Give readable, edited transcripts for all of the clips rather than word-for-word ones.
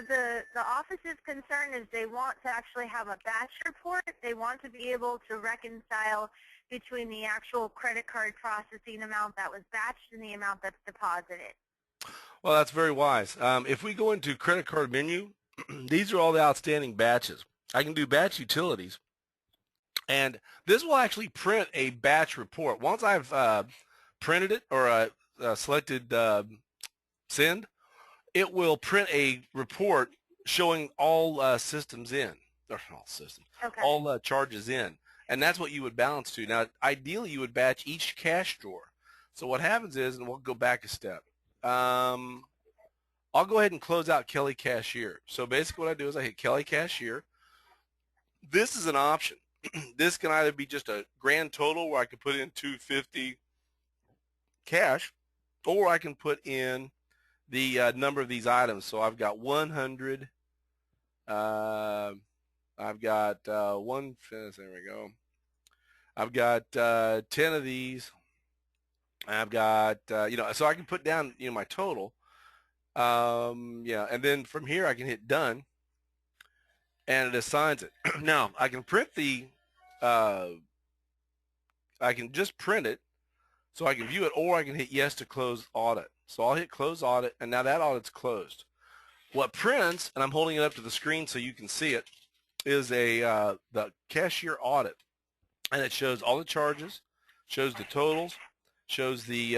the office's concern is they want to actually have a batch report. They want to be able to reconcile between the actual credit card processing amount that was batched and the amount that's deposited. Well, that's very wise. If we go into credit card menu, these are all the outstanding batches. I can do batch utilities, and this will actually print a batch report. Once I've printed it or selected send, it will print a report showing all systems in, or all systems, Okay. all charges in. And that's what you would balance to. Now, ideally, you would batch each cash drawer. So what happens is, and we'll go back a step, I'll go ahead and close out Kelly Cashier. So basically what I do is I hit Kelly Cashier. This is an option. This can either be just a grand total where I can put in $250 cash, or I can put in the number of these items. So I've got 100. I've got there we go. I've got 10 of these. I've got so I can put down my total. Yeah, and then from here I can hit done, and it assigns it. Now I can print the I can just print it so I can view it, or I can hit yes to close audit. So I'll hit close audit, and now that audit's closed. What prints, and I'm holding it up to the screen so you can see it, is the cashier audit, and it shows all the charges, shows the totals, shows the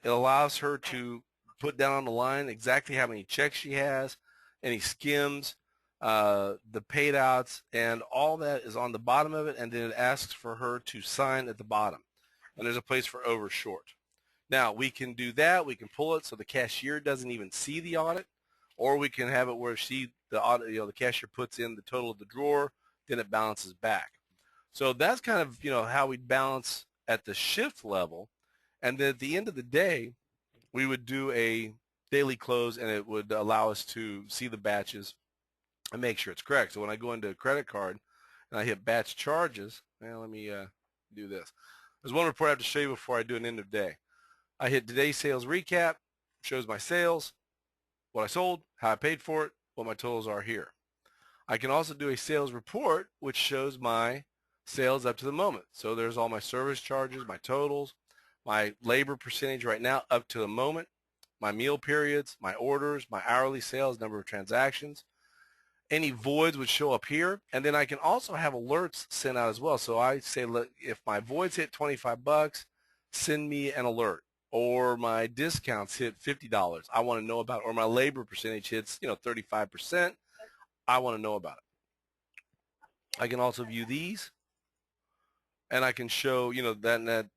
it allows her to put down on the line exactly how many checks she has, any skims, the paid outs, and all that is on the bottom of it, and then it asks for her to sign at the bottom. And there's a place for over short. Now, we can do that. We can pull it so the cashier doesn't even see the audit, or we can have it where the cashier puts in the total of the drawer, then it balances back. So that's kind of how we balance at the shift level, and then at the end of the day, we would do a daily close, and it would allow us to see the batches and make sure it's correct. So when I go into a credit card and I hit batch charges, let me do this. There's one report I have to show you before I do an end of day. I hit today's sales recap, shows my sales, what I sold, how I paid for it, what my totals are here. I can also do a sales report, which shows my sales up to the moment. So there's all my service charges, my totals, my labor percentage right now up to the moment, my meal periods, my orders, my hourly sales, number of transactions. Any voids would show up here, and then I can also have alerts sent out as well. So I say, look, if my voids hit $25, send me an alert. Or my discounts hit $50, I want to know about it. Or my labor percentage hits 35%, I want to know about it. I can also view these, and I can show that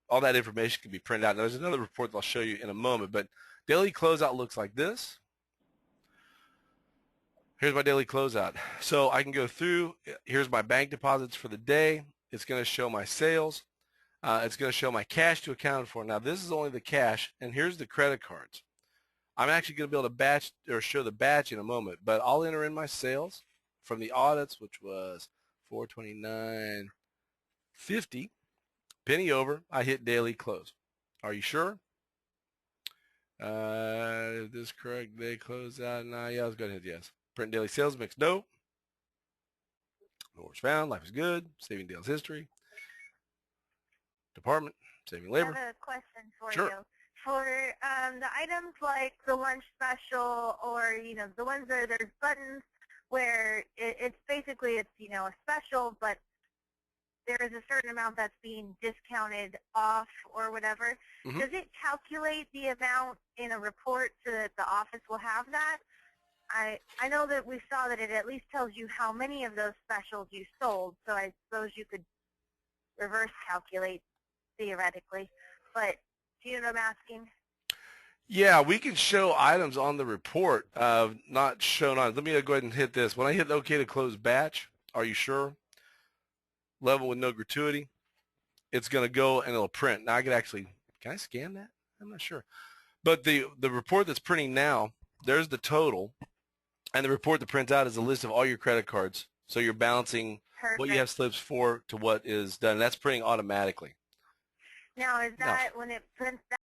all that information can be printed out. Now, there's another report that I'll show you in a moment, but daily closeout looks like this. Here's my daily closeout. So I can go through. Here's my bank deposits for the day. It's going to show my sales. It's going to show my cash to account for. Now this is only the cash, and here's the credit cards. I'm actually going to be able to batch or show the batch in a moment, but I'll enter in my sales from the audits, which was $429.50. Penny over. I hit daily close. Are you sure? Is this correct? They close out. Nah, yeah, let's go ahead and hit yes. Print daily sales mix. No. No orders found. Life is good. Saving deals history. Department. Saving labor. I have a question for Sure. you. For the items like the lunch special, or the ones where there's buttons where it's basically a special, but there is a certain amount that's being discounted off or whatever. Mm-hmm. Does it calculate the amount in a report so that the office will have that? I know that we saw that it at least tells you how many of those specials you sold, so I suppose you could reverse calculate theoretically. But do you know what I'm asking? Yeah, we can show items on the report, not shown on. Let me go ahead and hit this. When I hit OK to close batch, are you sure? Level with no gratuity. It's going to go and it'll print. Now I can I scan that? I'm not sure. But the report that's printing now, there's the total, and the report that prints out is a list of all your credit cards. So you're balancing what you have slips for to what is done. That's printing automatically. Now, is that when it prints